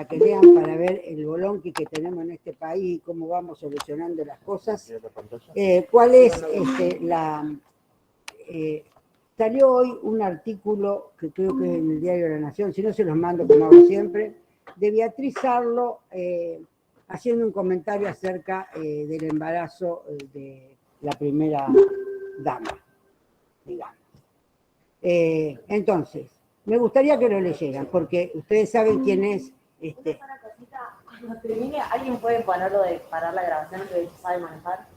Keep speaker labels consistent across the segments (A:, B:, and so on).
A: que lean, para ver el bolonqui que tenemos en este país y cómo vamos solucionando las cosas. ¿Cuál es salió hoy un artículo que creo que es en el Diario de la Nación, si no se los mando como hago siempre, de Beatriz Sarlo haciendo un comentario acerca del embarazo de la primera dama, digamos. Entonces, me gustaría que lo leyeran, porque ustedes saben quién es.
B: Cuando termine, ¿alguien puede ponerlo de parar la grabación que ella sabe manejar?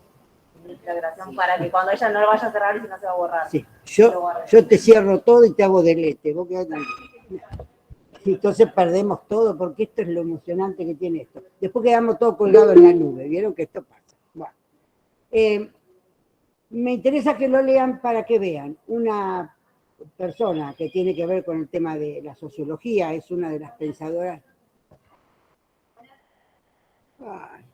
B: La grabación sí. Para que cuando ella no lo vaya a cerrar y si no se va a borrar.
A: Sí, yo te cierro todo y te hago delete. Vos quedate tranquilo. Entonces perdemos todo, porque esto es lo emocionante que tiene esto. Después quedamos todos colgados en la nube. ¿Vieron que esto pasa? Bueno, me interesa que lo lean para que vean. Una persona que tiene que ver con el tema de la sociología, es una de las pensadoras. Ay.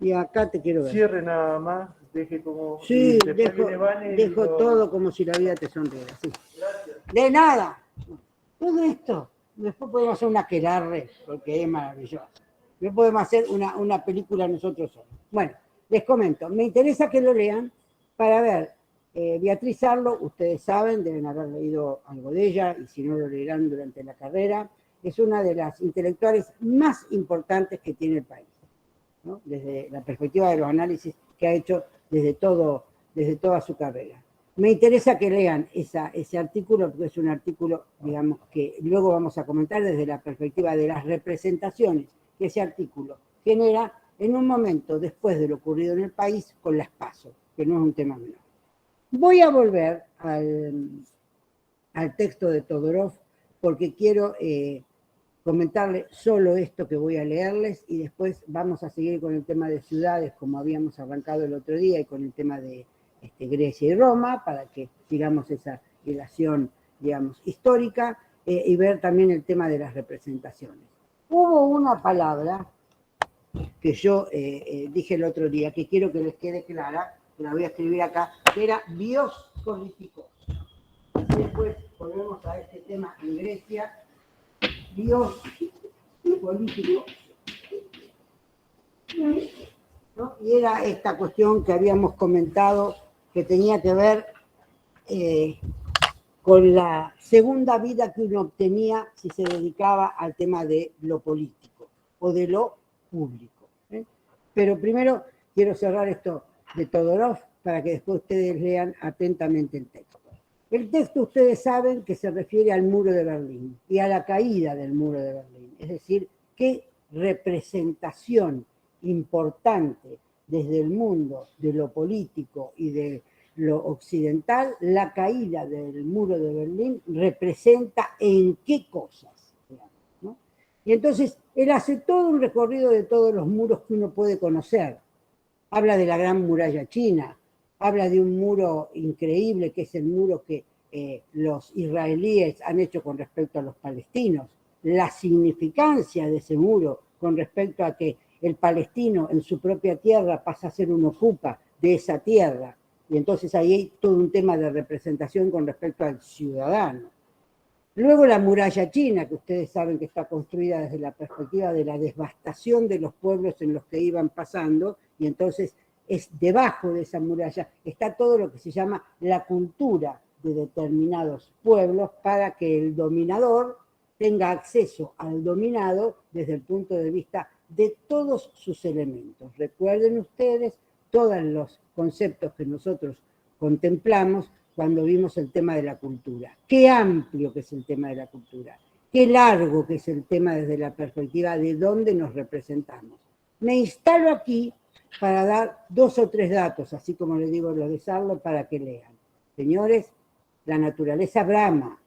A: Y acá te quiero ver.
C: Cierre nada más, deje como...
A: Sí, dejo todo como si la vida te sonriera. Sí.
C: Gracias.
A: De nada. Todo esto, después podemos hacer una aquelarre, porque es maravilloso. Después podemos hacer una película nosotros solos. Bueno, les comento, me interesa que lo lean para ver. Beatriz Sarlo, ustedes saben, deben haber leído algo de ella, y si no lo leerán durante la carrera, es una de las intelectuales más importantes que tiene el país, ¿no? Desde la perspectiva de los análisis que ha hecho desde toda su carrera. Me interesa que lean ese artículo, porque es un artículo, digamos, que luego vamos a comentar desde la perspectiva de las representaciones que ese artículo genera en un momento después de lo ocurrido en el país con las PASO, que no es un tema menor. Voy a volver al texto de Todorov, porque quiero comentarles solo esto que voy a leerles, y después vamos a seguir con el tema de ciudades, como habíamos arrancado el otro día, y con el tema de Grecia y Roma, para que sigamos esa relación, digamos, histórica, y ver también el tema de las representaciones. Hubo una palabra que yo dije el otro día, que quiero que les quede clara, que la voy a escribir acá, que era bios políticos. Así después volvemos a este tema en Grecia, bios políticos. ¿No? Y era esta cuestión que habíamos comentado, que tenía que ver con la segunda vida que uno obtenía si se dedicaba al tema de lo político o de lo público. Pero primero quiero cerrar esto de Todorov para que después ustedes lean atentamente el texto. El texto ustedes saben que se refiere al muro de Berlín y a la caída del muro de Berlín, es decir, qué representación importante desde el mundo de lo político y de lo occidental, la caída del muro de Berlín representa en qué cosas, ¿no? Y entonces él hace todo un recorrido de todos los muros que uno puede conocer. Habla de la Gran Muralla China, habla de un muro increíble que es el muro que los israelíes han hecho con respecto a los palestinos, la significancia de ese muro con respecto a que el palestino en su propia tierra pasa a ser un ocupa de esa tierra, y entonces ahí hay todo un tema de representación con respecto al ciudadano. Luego la muralla china, que ustedes saben que está construida desde la perspectiva de la devastación de los pueblos en los que iban pasando, y entonces es debajo de esa muralla está todo lo que se llama la cultura de determinados pueblos para que el dominador tenga acceso al dominado desde el punto de vista de todos sus elementos. Recuerden ustedes todos los conceptos que nosotros contemplamos cuando vimos el tema de la cultura. Qué amplio que es el tema de la cultura, qué largo que es el tema desde la perspectiva de dónde nos representamos. Me instalo aquí para dar 2 o 3 datos, así como les digo los de Sarlo, para que lean. Señores, la naturaleza brama,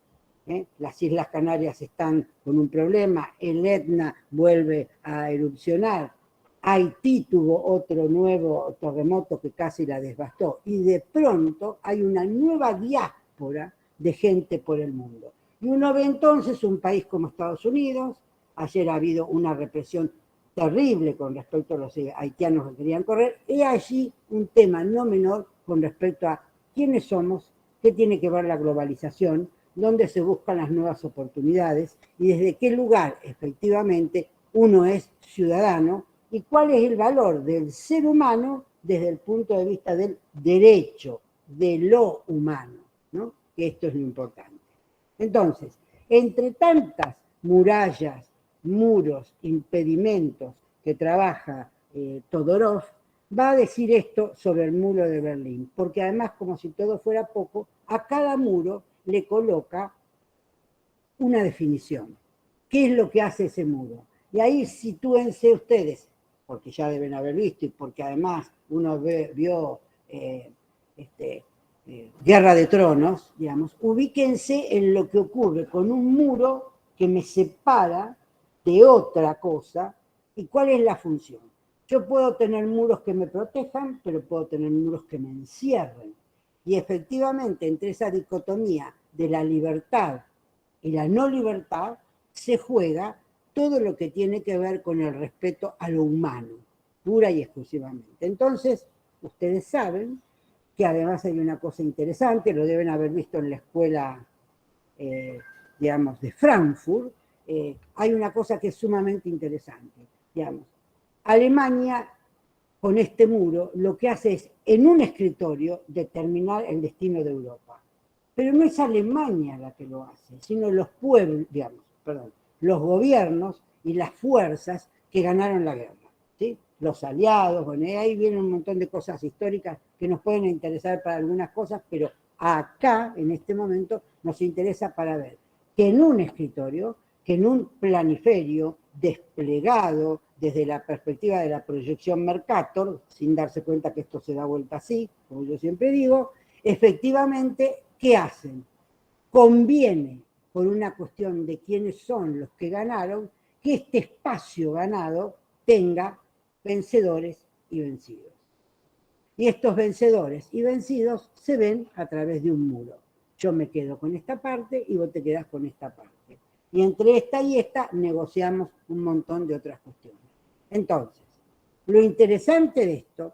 A: las Islas Canarias están con un problema, el Etna vuelve a erupcionar, Haití tuvo otro nuevo terremoto que casi la devastó, y de pronto hay una nueva diáspora de gente por el mundo. Y uno ve entonces un país como Estados Unidos, ayer ha habido una represión terrible con respecto a los haitianos que querían correr, y allí un tema no menor con respecto a quiénes somos, qué tiene que ver la globalización, dónde se buscan las nuevas oportunidades y desde qué lugar efectivamente uno es ciudadano y cuál es el valor del ser humano desde el punto de vista del derecho, de lo humano, ¿no? Que esto es lo importante. Entonces, entre tantas murallas, muros, impedimentos que trabaja Todorov, va a decir esto sobre el muro de Berlín, porque además, como si todo fuera poco, a cada muro le coloca una definición. ¿Qué es lo que hace ese muro? Y ahí sitúense ustedes, porque ya deben haber visto y porque además uno vio Guerra de Tronos, digamos, ubíquense en lo que ocurre con un muro que me separa de otra cosa y cuál es la función. Yo puedo tener muros que me protejan, pero puedo tener muros que me encierren. Y efectivamente, entre esa dicotomía de la libertad y la no libertad, se juega todo lo que tiene que ver con el respeto a lo humano, pura y exclusivamente. Entonces, ustedes saben que además hay una cosa interesante, lo deben haber visto en la escuela, digamos, de Frankfurt, hay una cosa que es sumamente interesante, digamos. Alemania, con este muro, lo que hace es, en un escritorio, determinar el destino de Europa. Pero no es Alemania la que lo hace, sino los pueblos, digamos, perdón, los gobiernos y las fuerzas que ganaron la guerra, ¿sí? Los aliados, bueno, ahí vienen un montón de cosas históricas que nos pueden interesar para algunas cosas, pero acá, en este momento, nos interesa para ver que en un escritorio, que en un planiferio desplegado desde la perspectiva de la proyección Mercator, sin darse cuenta que esto se da vuelta así, como yo siempre digo, efectivamente, ¿qué hacen? Conviene, por una cuestión de quiénes son los que ganaron, que este espacio ganado tenga vencedores y vencidos. Y estos vencedores y vencidos se ven a través de un muro. Yo me quedo con esta parte y vos te quedás con esta parte. Y entre esta y esta negociamos un montón de otras cuestiones. Entonces, lo interesante de esto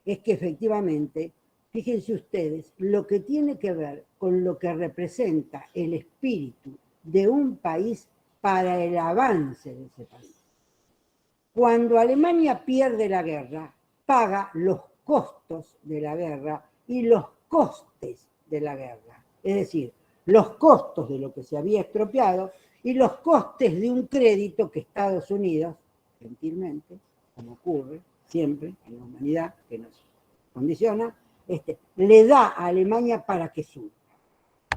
A: es que efectivamente, fíjense ustedes, lo que tiene que ver con lo que representa el espíritu de un país para el avance de ese país. Cuando Alemania pierde la guerra, paga los costos de la guerra y los costes de la guerra. Es decir, los costos de lo que se había estropeado y los costes de un crédito que Estados Unidos, gentilmente, como ocurre siempre en la humanidad, que nos condiciona, le da a Alemania para que suba.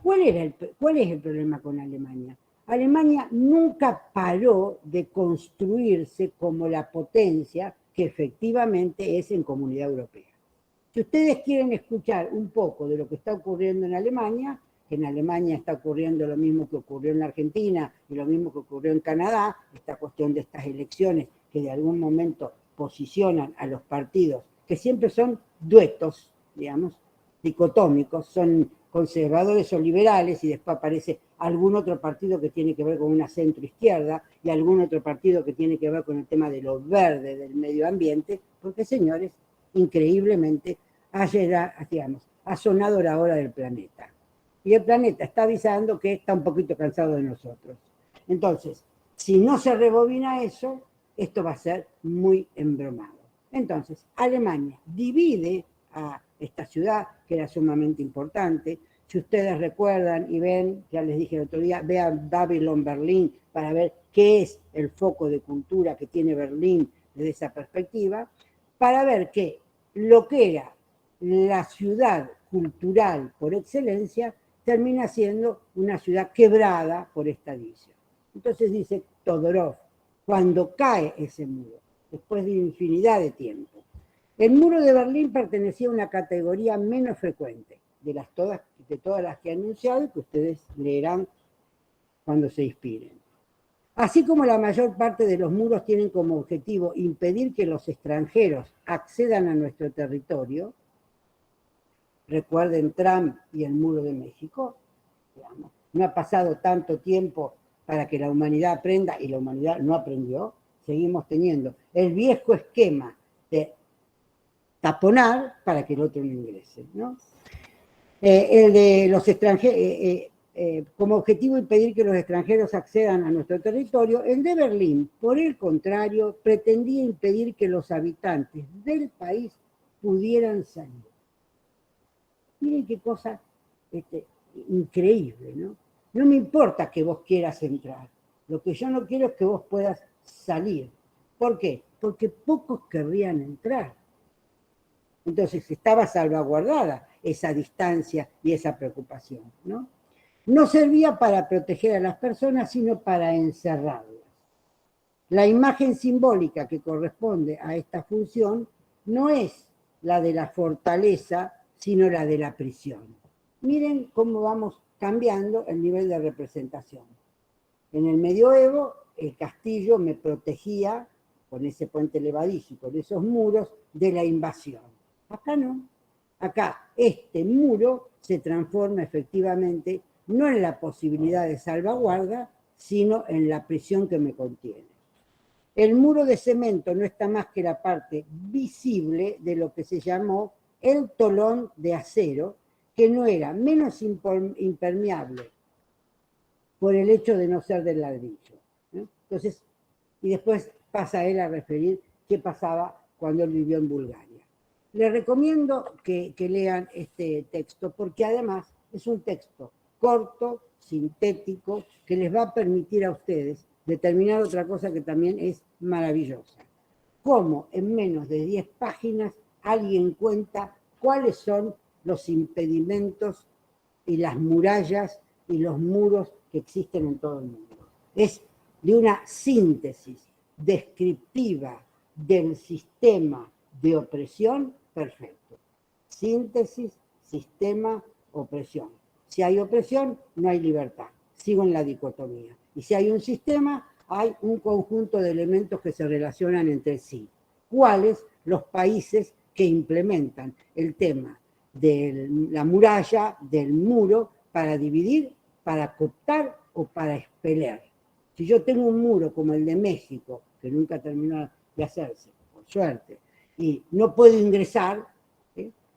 A: ¿Cuál es el problema con Alemania? Alemania nunca paró de construirse como la potencia que efectivamente es en Comunidad Europea. Si ustedes quieren escuchar un poco de lo que está ocurriendo en Alemania, que en Alemania está ocurriendo lo mismo que ocurrió en la Argentina y lo mismo que ocurrió en Canadá, esta cuestión de estas elecciones que de algún momento posicionan a los partidos, que siempre son duetos, digamos, dicotómicos, son conservadores o liberales, y después aparece algún otro partido que tiene que ver con una centro-izquierda y algún otro partido que tiene que ver con el tema de lo verde, del medio ambiente, porque, señores, increíblemente, ha sonado la hora del planeta. Y el planeta está avisando que está un poquito cansado de nosotros. Entonces, si no se rebobina eso, esto va a ser muy embromado. Entonces, Alemania divide a esta ciudad, que era sumamente importante. Si ustedes recuerdan y ven, ya les dije el otro día, vean Babylon Berlín para ver qué es el foco de cultura que tiene Berlín desde esa perspectiva, para ver que lo que era la ciudad cultural por excelencia termina siendo una ciudad quebrada por esta división. Entonces dice Todorov, cuando cae ese muro, después de infinidad de tiempo, el muro de Berlín pertenecía a una categoría menos frecuente de todas las que he anunciado y que ustedes leerán cuando se inspiren. Así como la mayor parte de los muros tienen como objetivo impedir que los extranjeros accedan a nuestro territorio, recuerden Trump y el muro de México, digamos, no ha pasado tanto tiempo para que la humanidad aprenda y la humanidad no aprendió, seguimos teniendo el viejo esquema de taponar para que el otro no ingrese, ¿no? El de los extranjeros, como objetivo impedir que los extranjeros accedan a nuestro territorio, el de Berlín, por el contrario, pretendía impedir que los habitantes del país pudieran salir. Miren qué cosa increíble, ¿no? No me importa que vos quieras entrar, lo que yo no quiero es que vos puedas salir. ¿Por qué? Porque pocos querrían entrar. Entonces estaba salvaguardada esa distancia y esa preocupación, ¿no? No servía para proteger a las personas, sino para encerrarlas. La imagen simbólica que corresponde a esta función no es la de la fortaleza, sino la de la prisión. Miren cómo vamos cambiando el nivel de representación. En el medioevo, el castillo me protegía con ese puente elevadizo y con esos muros de la invasión. Acá no. Acá este muro se transforma efectivamente no en la posibilidad de salvaguarda, sino en la prisión que me contiene. El muro de cemento no está más que la parte visible de lo que se llamó el tolón de acero, que no era menos impermeable por el hecho de no ser del ladrillo, ¿no? Entonces, y después pasa él a referir qué pasaba cuando él vivió en Bulgaria. Les recomiendo que lean este texto, porque además es un texto corto, sintético, que les va a permitir a ustedes determinar otra cosa que también es maravillosa. Cómo en menos de 10 páginas alguien cuenta cuáles son los impedimentos y las murallas y los muros que existen en todo el mundo. Es de una síntesis descriptiva del sistema de opresión perfecto. Síntesis, sistema, opresión. Si hay opresión, no hay libertad. Sigo en la dicotomía. Y si hay un sistema, hay un conjunto de elementos que se relacionan entre sí. ¿Cuáles? Los países que implementan el tema de la muralla, del muro, para dividir, para cooptar o para expeler. Si yo tengo un muro como el de México, que nunca terminó de hacerse, por suerte, y no puedo ingresar,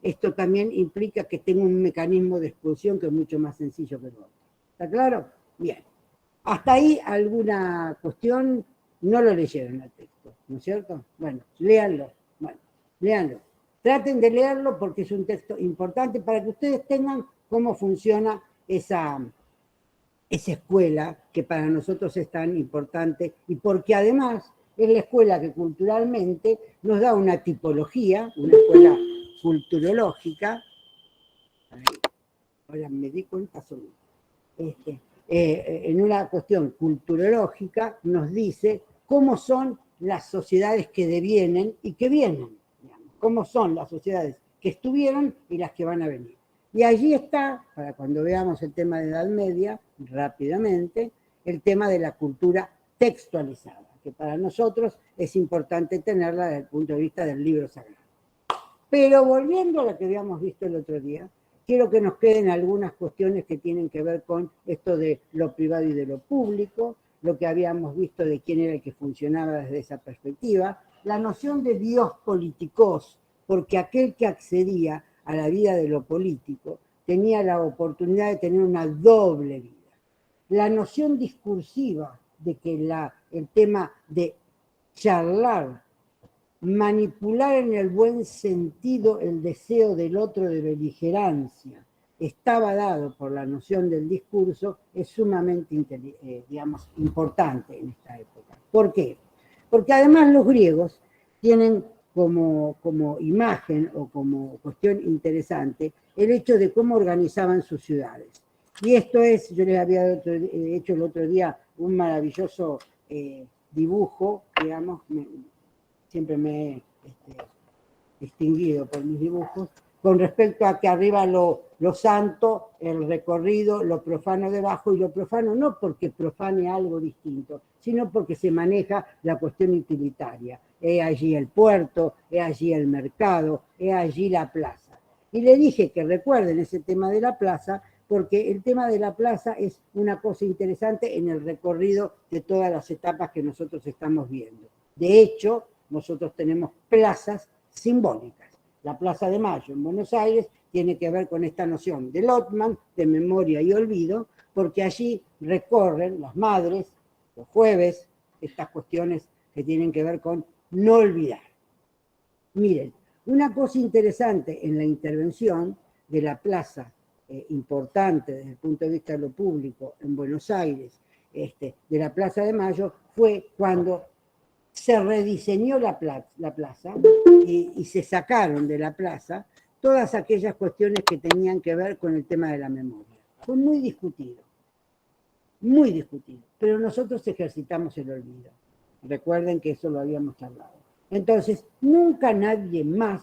A: esto también implica que tengo un mecanismo de expulsión que es mucho más sencillo que el otro. ¿Está claro? Bien. Hasta ahí alguna cuestión, no lo leyeron el texto, ¿no es cierto? Bueno, léanlo. Bueno, léanlo. Traten de leerlo porque es un texto importante para que ustedes tengan cómo funciona esa escuela que para nosotros es tan importante y porque además es la escuela que culturalmente nos da una tipología, una escuela culturológica. Ahora me di cuenta solo. En una cuestión culturológica nos dice cómo son las sociedades que devienen y que vienen, digamos, cómo son las sociedades que estuvieron y las que van a venir. Y allí está, para cuando veamos el tema de Edad Media, rápidamente, el tema de la cultura textualizada, que para nosotros es importante tenerla desde el punto de vista del libro sagrado. Pero volviendo a lo que habíamos visto el otro día, quiero que nos queden algunas cuestiones que tienen que ver con esto de lo privado y de lo público, lo que habíamos visto de quién era el que funcionaba desde esa perspectiva, la noción de Dios politikos, porque aquel que accedía a la vida de lo político tenía la oportunidad de tener una doble vida. La noción discursiva de que el tema de charlar, manipular en el buen sentido el deseo del otro de beligerancia, estaba dado por la noción del discurso, es sumamente importante en esta época. ¿Por qué? Porque además los griegos tienen como imagen o como cuestión interesante el hecho de cómo organizaban sus ciudades. Y esto es, yo les había hecho el otro día un maravilloso dibujo, digamos, siempre me he distinguido por mis dibujos, con respecto a que arriba lo santo, el recorrido, lo profano debajo, y lo profano no porque profane algo distinto, sino porque se maneja la cuestión utilitaria. He allí el puerto, he allí el mercado, he allí la plaza. Y le dije que recuerden ese tema de la plaza, porque el tema de la plaza es una cosa interesante en el recorrido de todas las etapas que nosotros estamos viendo. De hecho, nosotros tenemos plazas simbólicas. La Plaza de Mayo en Buenos Aires tiene que ver con esta noción de Lotman, de memoria y olvido, porque allí recorren las madres, los jueves, estas cuestiones que tienen que ver con no olvidar. Miren, una cosa interesante en la intervención de la plaza, importante desde el punto de vista de lo público en Buenos Aires, de la Plaza de Mayo, fue cuando se rediseñó la plaza y se sacaron de la plaza todas aquellas cuestiones que tenían que ver con el tema de la memoria. Fue muy discutido, pero nosotros ejercitamos el olvido. Recuerden que eso lo habíamos hablado. Entonces, nunca nadie más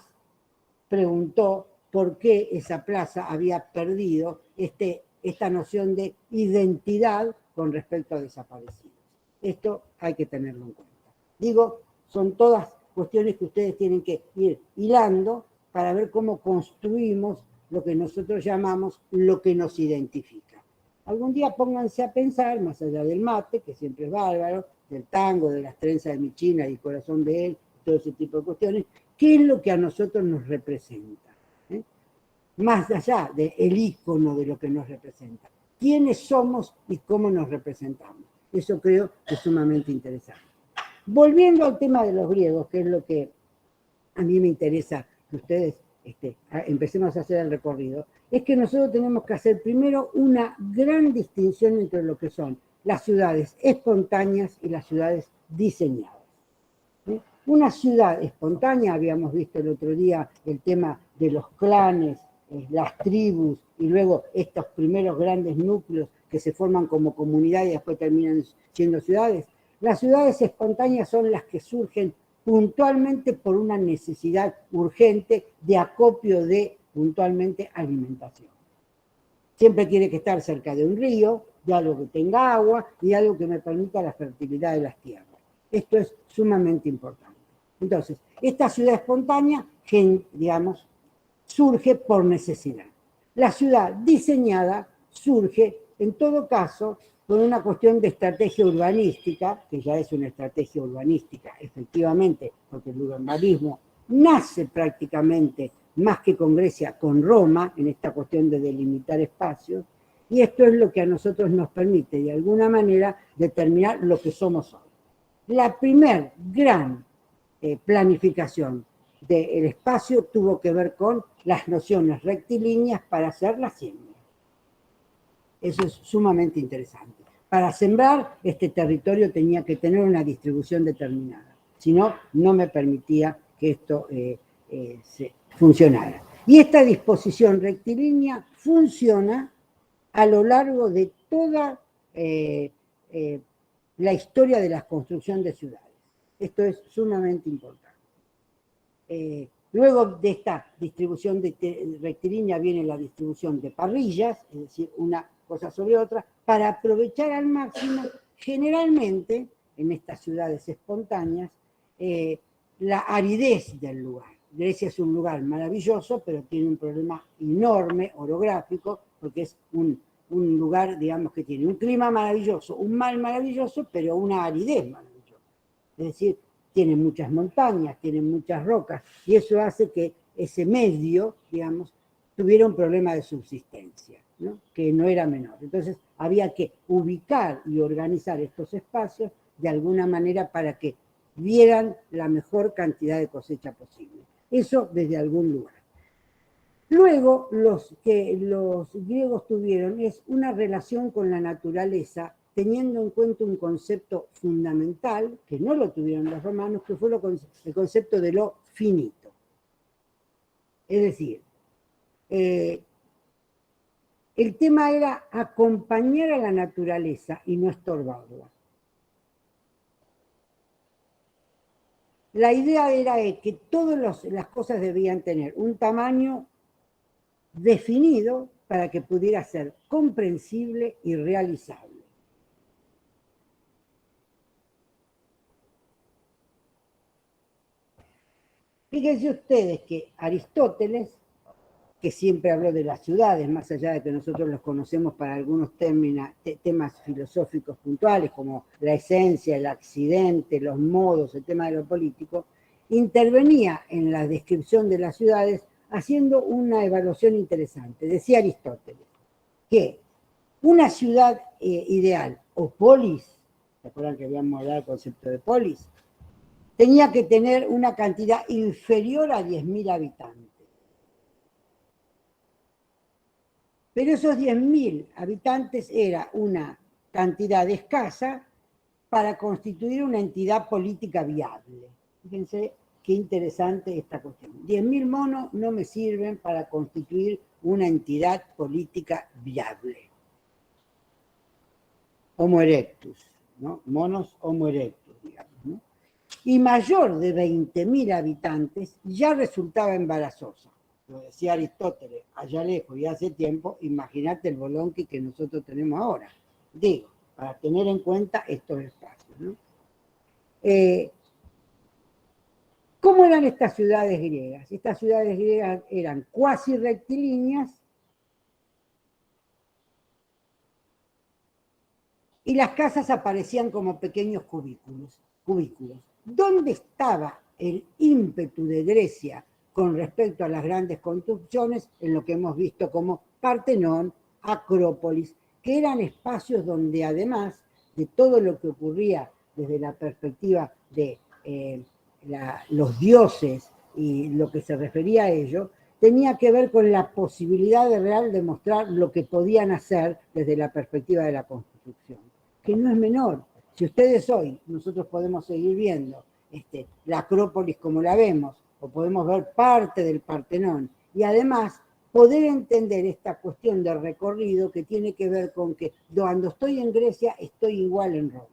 A: preguntó por qué esa plaza había perdido esta noción de identidad con respecto a desaparecidos. Esto hay que tenerlo en cuenta. Digo, son todas cuestiones que ustedes tienen que ir hilando para ver cómo construimos lo que nosotros llamamos lo que nos identifica. Algún día pónganse a pensar, más allá del mate, que siempre es bárbaro, del tango, de las trenzas de mi China y el corazón de él, todo ese tipo de cuestiones, qué es lo que a nosotros nos representa, más allá del ícono de lo que nos representa. ¿Quiénes somos y cómo nos representamos? Eso creo que es sumamente interesante. Volviendo al tema de los griegos, que es lo que a mí me interesa que ustedes empecemos a hacer el recorrido, es que nosotros tenemos que hacer primero una gran distinción entre lo que son las ciudades espontáneas y las ciudades diseñadas. Una ciudad espontánea, habíamos visto el otro día el tema de los clanes, las tribus, y luego estos primeros grandes núcleos que se forman como comunidad y después terminan siendo ciudades. Las ciudades espontáneas son las que surgen puntualmente por una necesidad urgente de acopio de, puntualmente, alimentación. Siempre tiene que estar cerca de un río, de algo que tenga agua y algo que me permita la fertilidad de las tierras. Esto es sumamente importante. Entonces, esta ciudad espontánea, digamos, surge por necesidad. La ciudad diseñada surge, en todo caso, por una cuestión de estrategia urbanística, que ya es una estrategia urbanística, efectivamente, porque el urbanismo nace prácticamente, más que con Grecia, con Roma, en esta cuestión de delimitar espacios, y esto es lo que a nosotros nos permite, de alguna manera, determinar lo que somos hoy. La primer gran planificación del espacio tuvo que ver con las nociones rectilíneas para hacer la siembra. Eso es sumamente interesante. Para sembrar, este territorio tenía que tener una distribución determinada. Si no, no me permitía que esto funcionara. Y esta disposición rectilínea funciona a lo largo de toda la historia de la construcción de ciudades. Esto es sumamente importante. Luego de esta distribución rectilínea viene la distribución de parrillas, es decir, una cosa sobre otra, para aprovechar al máximo, generalmente, en estas ciudades espontáneas, la aridez del lugar. Grecia es un lugar maravilloso, pero tiene un problema enorme, orográfico, porque es un lugar, digamos, que tiene un clima maravilloso, un mar maravilloso, pero una aridez maravillosa. Es decir, tiene muchas montañas, tiene muchas rocas, y eso hace que ese medio, digamos, tuviera un problema de subsistencia, ¿no? Que no era menor. Entonces, había que ubicar y organizar estos espacios de alguna manera para que dieran la mejor cantidad de cosecha posible. Eso desde algún lugar. Luego, los que los griegos tuvieron es una relación con la naturaleza, teniendo en cuenta un concepto fundamental, que no lo tuvieron los romanos, que fue el concepto de lo finito. Es decir, el tema era acompañar a la naturaleza y no estorbarla. La idea era que todas las cosas debían tener un tamaño definido para que pudiera ser comprensible y realizable. Fíjense ustedes que Aristóteles, que siempre habló de las ciudades, más allá de que nosotros los conocemos para algunos temas filosóficos puntuales, como la esencia, el accidente, los modos, el tema de lo político, intervenía en la descripción de las ciudades haciendo una evaluación interesante. Decía Aristóteles que una ciudad ideal o polis, ¿se acuerdan que habíamos hablado del concepto de polis? Tenía que tener una cantidad inferior a 10.000 habitantes. Pero esos 10.000 habitantes era una cantidad escasa para constituir una entidad política viable. Fíjense qué interesante esta cuestión. 10.000 monos no me sirven para constituir una entidad política viable. Homo erectus, ¿no? Monos Homo erectus, digamos, ¿no? Y mayor de 20.000 habitantes ya resultaba embarazosa. Lo decía Aristóteles, allá lejos y hace tiempo, imagínate el bolonqui que nosotros tenemos ahora. Digo, para tener en cuenta estos espacios, ¿no? ¿Cómo eran estas ciudades griegas? Estas ciudades griegas eran cuasi rectilíneas y las casas aparecían como pequeños cubículos. ¿Dónde estaba el ímpetu de Grecia con respecto a las grandes construcciones en lo que hemos visto como Partenón, Acrópolis, que eran espacios donde además de todo lo que ocurría desde la perspectiva de los dioses y lo que se refería a ello, tenía que ver con la posibilidad de real de mostrar lo que podían hacer desde la perspectiva de la construcción, que no es menor. Si ustedes hoy, nosotros podemos seguir viendo la Acrópolis como la vemos, o podemos ver parte del Partenón, y además poder entender esta cuestión de recorrido que tiene que ver con que cuando estoy en Grecia estoy igual en Roma.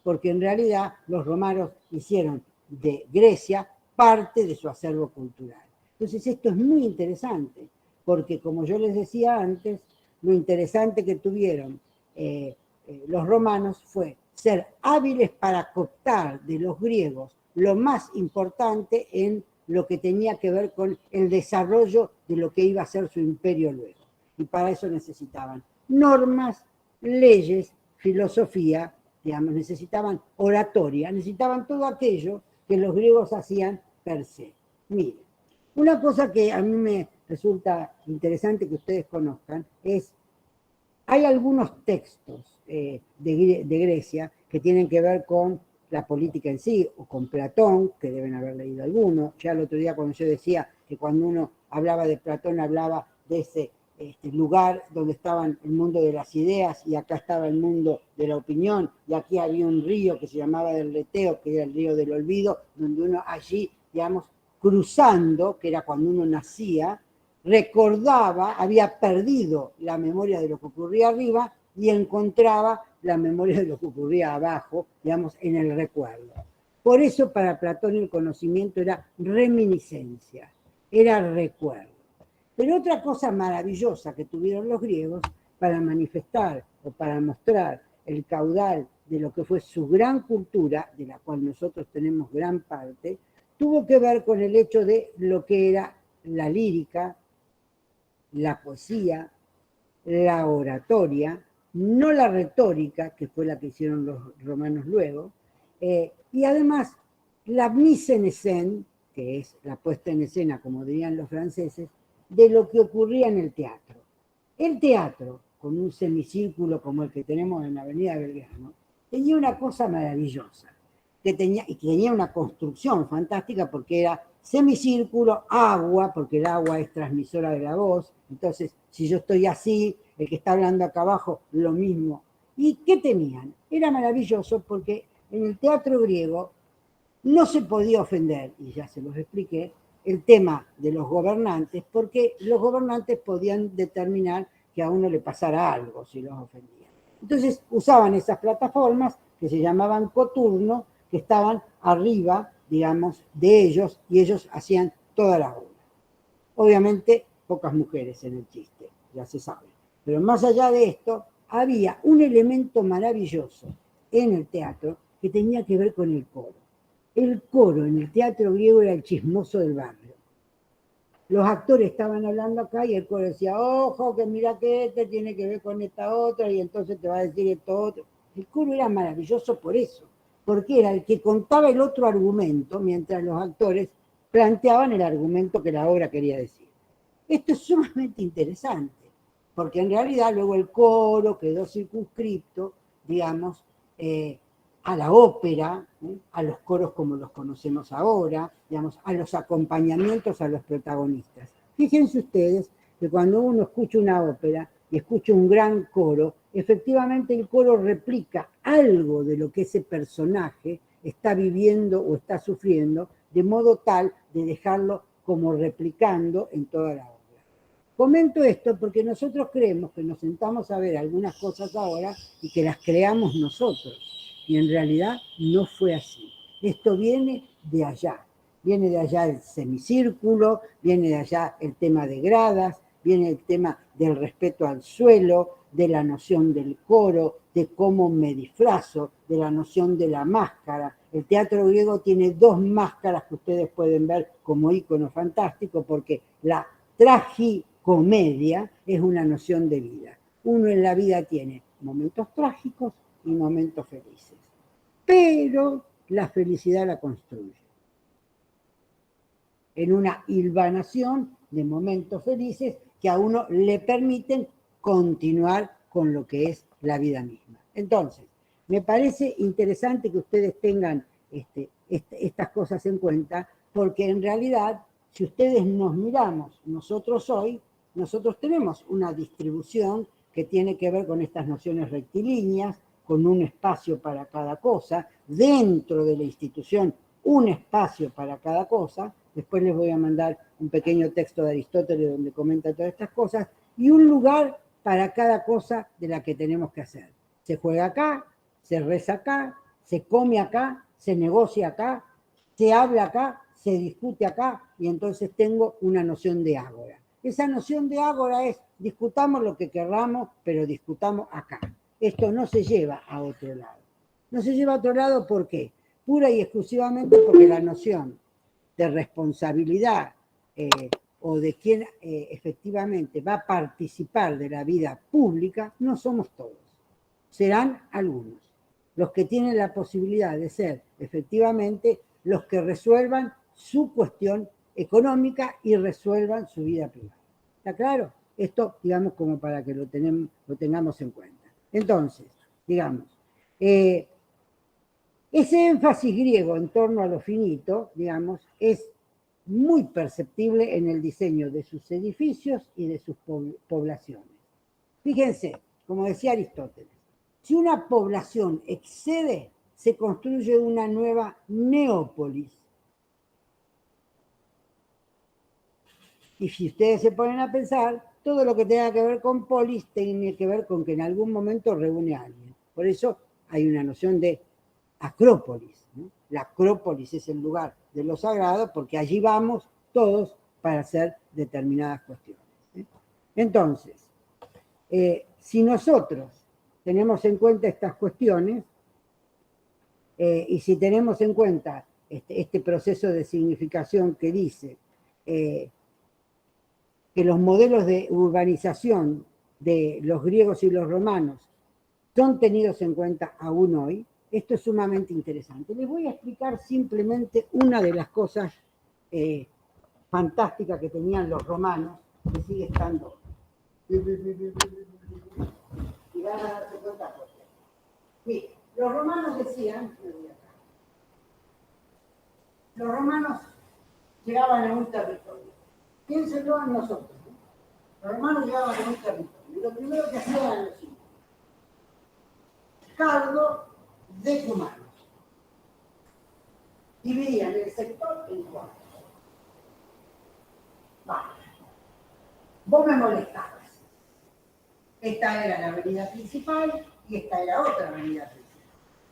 A: Porque en realidad los romanos hicieron de Grecia parte de su acervo cultural. Entonces esto es muy interesante, porque como yo les decía antes, lo interesante que tuvieron los romanos fue ser hábiles para cooptar de los griegos lo más importante en lo que tenía que ver con el desarrollo de lo que iba a ser su imperio luego. Y para eso necesitaban normas, leyes, filosofía, digamos, necesitaban oratoria, necesitaban todo aquello que los griegos hacían per se. Miren, una cosa que a mí me resulta interesante que ustedes conozcan es, hay algunos textos de Grecia que tienen que ver con la política en sí, o con Platón, que deben haber leído alguno. Ya el otro día cuando yo decía que cuando uno hablaba de Platón, hablaba de ese lugar donde estaban el mundo de las ideas, y acá estaba el mundo de la opinión, y aquí había un río que se llamaba del Leteo, que era el río del olvido, donde uno allí, digamos, cruzando, que era cuando uno nacía, recordaba, había perdido la memoria de lo que ocurría arriba y encontraba la memoria de lo que ocurría abajo, digamos, en el recuerdo. Por eso para Platón el conocimiento era reminiscencia, era recuerdo. Pero otra cosa maravillosa que tuvieron los griegos para manifestar o para mostrar el caudal de lo que fue su gran cultura, de la cual nosotros tenemos gran parte, tuvo que ver con el hecho de lo que era la lírica, la poesía, la oratoria, no la retórica, que fue la que hicieron los romanos luego, y además la mise en scène, que es la puesta en escena, como dirían los franceses, de lo que ocurría en el teatro. El teatro, con un semicírculo como el que tenemos en la Avenida Belgrano, tenía una cosa maravillosa, que tenía una construcción fantástica porque era semicírculo, agua, porque el agua es transmisora de la voz, entonces si yo estoy así, el que está hablando acá abajo, lo mismo. ¿Y qué tenían? Era maravilloso porque en el teatro griego no se podía ofender, y ya se los expliqué, el tema de los gobernantes, porque los gobernantes podían determinar que a uno le pasara algo si los ofendían. Entonces usaban esas plataformas que se llamaban coturno, que estaban arriba, digamos, de ellos, y ellos hacían toda la obra. Obviamente, pocas mujeres en el chiste, ya se sabe. Pero más allá de esto, había un elemento maravilloso en el teatro que tenía que ver con el coro. El coro en el teatro griego era el chismoso del barrio. Los actores estaban hablando acá y el coro decía, ojo, que mira que este tiene que ver con esta otra, y entonces te va a decir esto otro. El coro era maravilloso por eso, porque era el que contaba el otro argumento, mientras los actores planteaban el argumento que la obra quería decir. Esto es sumamente interesante, porque en realidad luego el coro quedó circunscripto, digamos, a la ópera, a los coros como los conocemos ahora, digamos, a los acompañamientos a los protagonistas. Fíjense ustedes que cuando uno escucha una ópera y escucha un gran coro, efectivamente el coro replica algo de lo que ese personaje está viviendo o está sufriendo, de modo tal de dejarlo como replicando en toda la obra. Comento esto porque nosotros creemos que nos sentamos a ver algunas cosas ahora y que las creamos nosotros, y en realidad no fue así. Esto viene de allá el semicírculo, viene de allá el tema de gradas, viene el tema del respeto al suelo, de la noción del coro, de cómo me disfrazo, de la noción de la máscara. El teatro griego tiene dos máscaras que ustedes pueden ver como ícono fantástico, porque la tragicomedia es una noción de vida. Uno en la vida tiene momentos trágicos y momentos felices, pero la felicidad la construye en una hilvanación de momentos felices que a uno le permiten continuar con lo que es la vida misma. Entonces, me parece interesante que ustedes tengan estas cosas en cuenta, porque en realidad, si ustedes nos miramos, nosotros hoy, nosotros tenemos una distribución que tiene que ver con estas nociones rectilíneas, con un espacio para cada cosa, dentro de la institución un espacio para cada cosa. Después les voy a mandar un pequeño texto de Aristóteles donde comenta todas estas cosas, y un lugar para cada cosa de la que tenemos que hacer. Se juega acá, se reza acá, se come acá, se negocia acá, se habla acá, se discute acá, y entonces tengo una noción de ágora. Esa noción de ágora es, discutamos lo que querramos, pero discutamos acá. Esto no se lleva a otro lado. No se lleva a otro lado, ¿por qué? Pura y exclusivamente porque la noción de responsabilidad o de quién efectivamente va a participar de la vida pública no somos todos. Serán algunos los que tienen la posibilidad de ser efectivamente los que resuelvan su cuestión económica y resuelvan su vida privada. ¿Está claro? Esto, digamos, como para que lo tengamos en cuenta. Entonces, digamos, ese énfasis griego en torno a lo finito, digamos, es muy perceptible en el diseño de sus edificios y de sus poblaciones. Fíjense, como decía Aristóteles, si una población excede, se construye una nueva neópolis. Y si ustedes se ponen a pensar, todo lo que tenga que ver con polis tiene que ver con que en algún momento reúne a alguien. Por eso hay una noción de acrópolis, ¿no? La acrópolis es el lugar de lo sagrado porque allí vamos todos para hacer determinadas cuestiones. Entonces, si nosotros tenemos en cuenta estas cuestiones y si tenemos en cuenta este proceso de significación que dice que los modelos de urbanización de los griegos y los romanos son tenidos en cuenta aún hoy, esto es sumamente interesante. Les voy a explicar simplemente una de las cosas fantásticas que tenían los romanos, que sigue estando. Y van a darse cuenta por qué. Miren, los romanos decían, los romanos llegaban a un territorio. Piénsenlo en nosotros, ¿no? Los romanos llegaban a un territorio. Y lo primero que hacían era lo siguiente: cargo de humanos. Dividían el sector en cuatro. Vale. Vos me molestabas. Esta era la avenida principal y esta era otra avenida principal.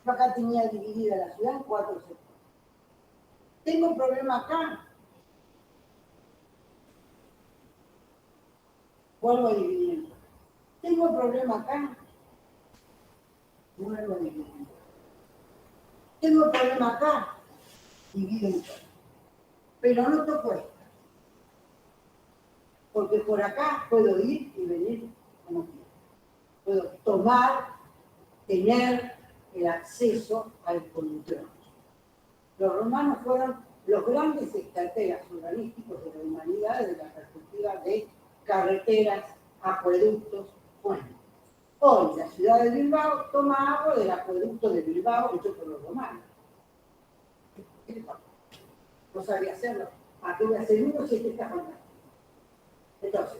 A: Yo acá tenía dividida la ciudad en cuatro sectores. Tengo un problema acá. Vuelvo a dividir en cuatro. Tengo un problema acá. Vuelvo a dividir en cuatro. Tengo un problema acá. Divido en cuatro. Pero no toco esta. Porque por acá puedo ir y venir como quiera. Puedo tomar, tener el acceso al control. Los romanos fueron los grandes estrategas urbanísticos de la humanidad desde la perspectiva de carreteras, acueductos, puentes. Hoy la ciudad de Bilbao toma agua del acueducto de Bilbao hecho por los romanos. No sabía hacerlo. ¿A qué voy a hacer uno si este está fantástico? Entonces,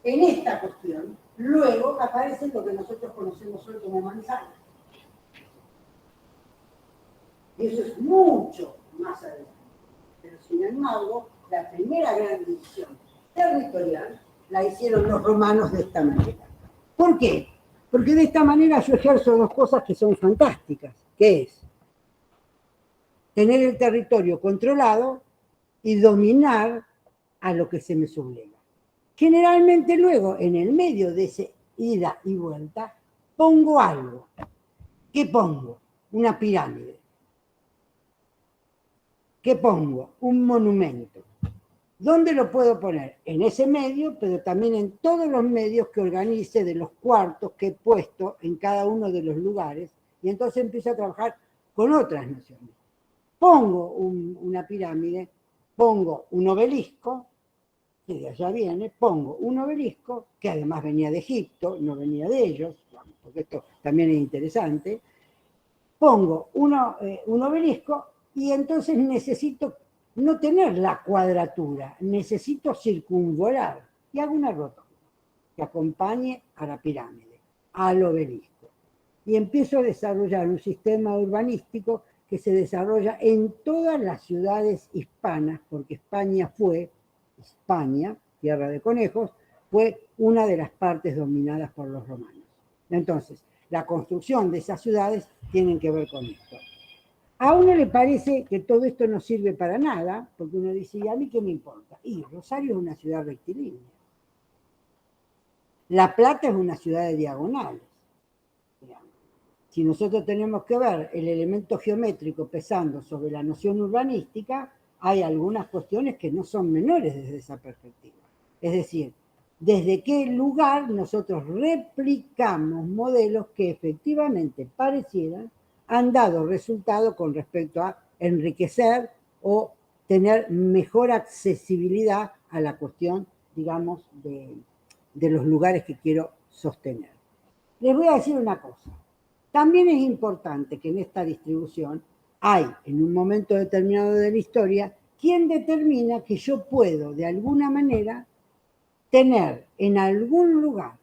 A: en esta cuestión, luego aparece lo que nosotros conocemos hoy como manzana. Y eso es mucho más adelante. Pero sin embargo, la primera gran división territorial la hicieron los romanos de esta manera. ¿Por qué? Porque de esta manera yo ejerzo dos cosas que son fantásticas, que es tener el territorio controlado y dominar a lo que se me subleva. Generalmente luego, en el medio de ese ida y vuelta, pongo algo. ¿Qué pongo? Una pirámide. ¿Qué pongo? Un monumento. ¿Dónde lo puedo poner? En ese medio, pero también en todos los medios que organice de los cuartos que he puesto en cada uno de los lugares, y entonces empiezo a trabajar con otras nociones. Pongo una pirámide, pongo un obelisco, que de allá viene, pongo un obelisco, que además venía de Egipto, no venía de ellos, porque esto también es interesante, pongo un obelisco y entonces necesito no tener la cuadratura, necesito circunvolar y hago una rotonda que acompañe a la pirámide, al obelisco. Y empiezo a desarrollar un sistema urbanístico que se desarrolla en todas las ciudades hispanas, porque España, tierra de conejos, fue una de las partes dominadas por los romanos. Entonces, la construcción de esas ciudades tienen que ver con esto. A uno le parece que todo esto no sirve para nada, porque uno dice, ¿y a mí qué me importa? Y Rosario es una ciudad rectilínea. La Plata es una ciudad de diagonales. Si nosotros tenemos que ver el elemento geométrico pesando sobre la noción urbanística, hay algunas cuestiones que no son menores desde esa perspectiva. Es decir, desde qué lugar nosotros replicamos modelos que efectivamente parecieran han dado resultado con respecto a enriquecer o tener mejor accesibilidad a la cuestión, digamos, de los lugares que quiero sostener. Les voy a decir una cosa. También es importante que en esta distribución hay, en un momento determinado de la historia, quien determina que yo puedo, de alguna manera, tener en algún lugar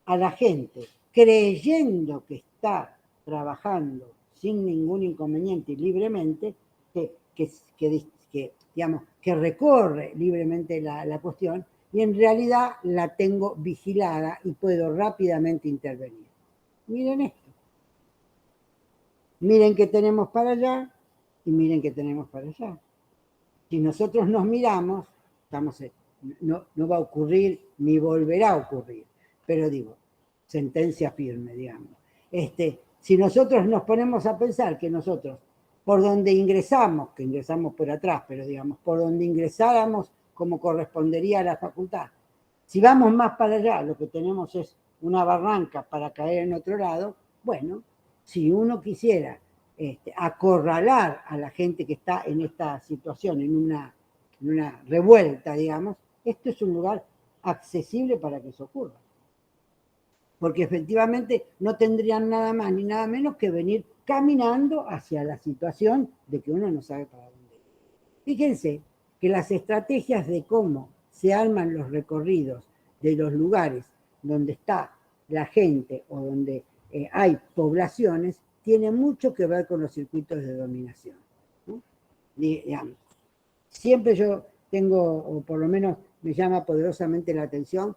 A: a la gente creyendo que está trabajando sin ningún inconveniente y libremente, que recorre libremente la cuestión, y en realidad la tengo vigilada y puedo rápidamente intervenir. Miren esto. Miren qué tenemos para allá y miren qué tenemos para allá. Si nosotros nos miramos, no va a ocurrir ni volverá a ocurrir, pero digo, sentencia firme, digamos. Si nosotros nos ponemos a pensar que nosotros, por donde ingresamos, que ingresamos por atrás, pero digamos, por donde ingresáramos como correspondería a la facultad, si vamos más para allá, lo que tenemos es una barranca para caer en otro lado, bueno, si uno quisiera acorralar a la gente que está en esta situación, en una revuelta, digamos, esto es un lugar accesible para que eso ocurra. Porque efectivamente no tendrían nada más ni nada menos que venir caminando hacia la situación de que uno no sabe para dónde ir. Fíjense que las estrategias de cómo se arman los recorridos de los lugares donde está la gente o donde hay poblaciones tienen mucho que ver con los circuitos de dominación, ¿no? Digamos, siempre yo tengo, o por lo menos me llama poderosamente la atención,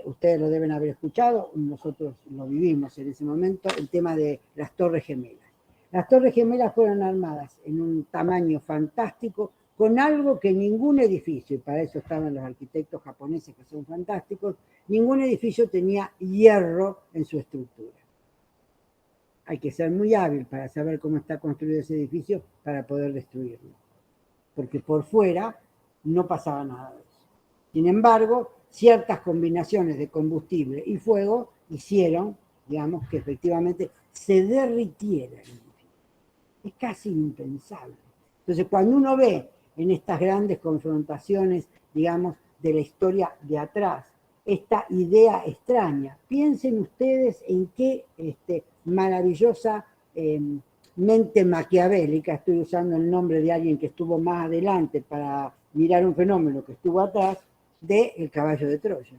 A: ustedes lo deben haber escuchado, nosotros lo vivimos en ese momento, el tema de las Torres Gemelas. Las Torres Gemelas fueron armadas en un tamaño fantástico, con algo que ningún edificio, y para eso estaban los arquitectos japoneses que son fantásticos, ningún edificio tenía hierro en su estructura. Hay que ser muy hábil para saber cómo está construido ese edificio para poder destruirlo, porque por fuera no pasaba nada de eso. Sin embargo, ciertas combinaciones de combustible y fuego hicieron, digamos, que efectivamente se derritiera el edificio. Es casi impensable. Entonces, cuando uno ve en estas grandes confrontaciones, digamos, de la historia de atrás, esta idea extraña, piensen ustedes en qué maravillosa mente maquiavélica, estoy usando el nombre de alguien que estuvo más adelante para mirar un fenómeno que estuvo atrás, de el caballo de Troya.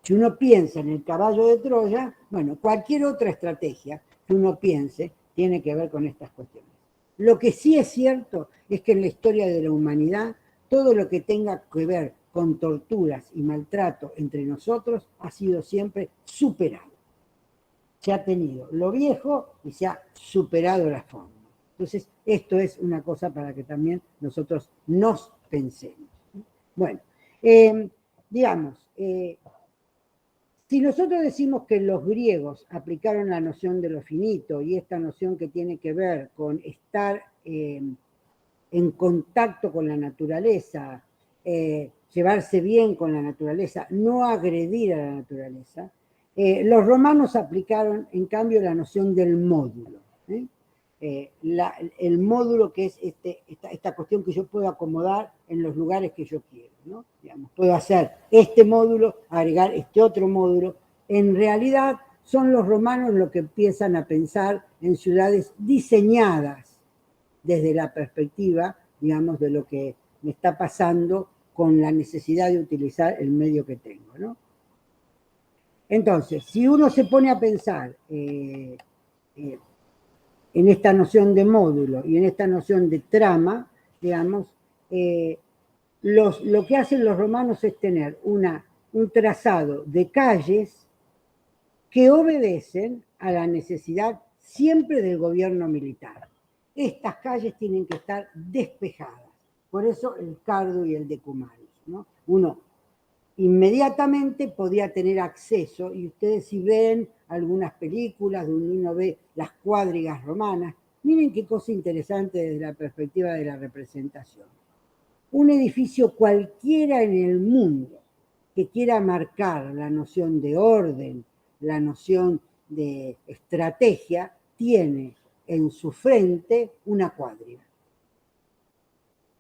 A: Si uno piensa en el caballo de Troya, bueno, cualquier otra estrategia que uno piense tiene que ver con estas cuestiones. Lo que sí es cierto es que en la historia de la humanidad, todo lo que tenga que ver con torturas y maltrato entre nosotros ha sido siempre superado. Se ha tenido lo viejo y se ha superado la forma. Entonces, esto es una cosa para que también nosotros nos pensemos. Bueno, digamos, si nosotros decimos que los griegos aplicaron la noción de lo finito y esta noción que tiene que ver con estar en contacto con la naturaleza, llevarse bien con la naturaleza, no agredir a la naturaleza, los romanos aplicaron, en cambio, la noción del módulo. El módulo que es esta cuestión que yo puedo acomodar en los lugares que yo quiero, ¿no? Digamos, puedo hacer este módulo, agregar este otro módulo. En realidad son los romanos los que empiezan a pensar en ciudades diseñadas desde la perspectiva, digamos, de lo que me está pasando con la necesidad de utilizar el medio que tengo, ¿no? Entonces, si uno se pone a pensar en esta noción de módulo y en esta noción de trama, digamos, lo que hacen los romanos es tener un trazado de calles que obedecen a la necesidad siempre del gobierno militar. Estas calles tienen que estar despejadas. Por eso el Cardo y el Decumanus, ¿no? Uno inmediatamente podía tener acceso, y ustedes si ven algunas películas donde uno ve las cuadrigas romanas, miren qué cosa interesante desde la perspectiva de la representación. Un edificio cualquiera en el mundo que quiera marcar la noción de orden, la noción de estrategia, tiene en su frente una cuadriga.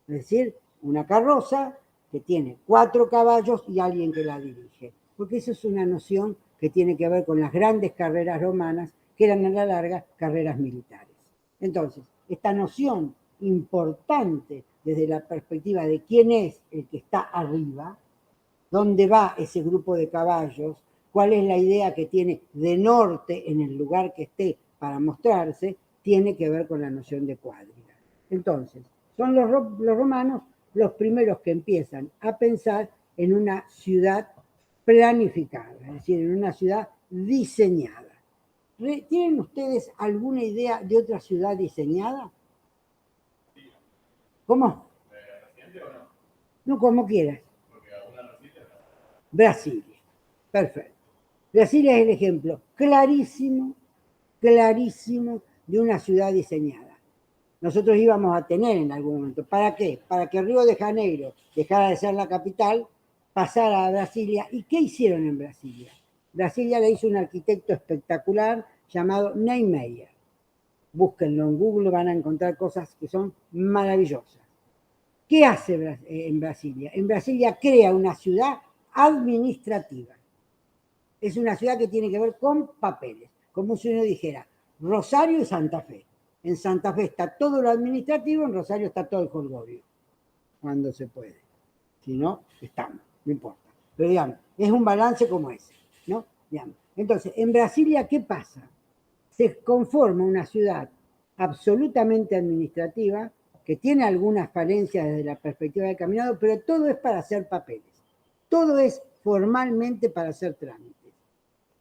A: Es decir, una carroza que tiene 4 caballos y alguien que la dirige. Porque eso es una noción que tiene que ver con las grandes carreras romanas, que eran a la larga carreras militares. Entonces, esta noción importante desde la perspectiva de quién es el que está arriba, dónde va ese grupo de caballos, cuál es la idea que tiene de norte en el lugar que esté para mostrarse, tiene que ver con la noción de cuadriga. Entonces, son los romanos los primeros que empiezan a pensar en una ciudad planificada, es decir, en una ciudad diseñada. ¿Tienen ustedes alguna idea de otra ciudad diseñada? ¿Cómo? ¿Reciente o no? No, como quieras. Brasilia. Perfecto. Brasilia es el ejemplo clarísimo, clarísimo de una ciudad diseñada. Nosotros íbamos a tener en algún momento. ¿Para qué? Para que Río de Janeiro dejara de ser la capital, pasara a Brasilia. ¿Y qué hicieron en Brasilia? Brasilia le hizo un arquitecto espectacular llamado Niemeyer. Búsquenlo en Google, van a encontrar cosas que son maravillosas. ¿Qué hace en Brasilia? En Brasilia crea una ciudad administrativa. Es una ciudad que tiene que ver con papeles, como si uno dijera Rosario y Santa Fe. En Santa Fe está todo lo administrativo, en Rosario está todo el jolgorio, cuando se puede. Si no, estamos, no importa. Pero digamos, es un balance como ese, ¿no? Digamos. Entonces, en Brasilia, ¿qué pasa? Se conforma una ciudad absolutamente administrativa, que tiene algunas falencias desde la perspectiva del caminado, pero todo es para hacer papeles. Todo es formalmente para hacer trámites.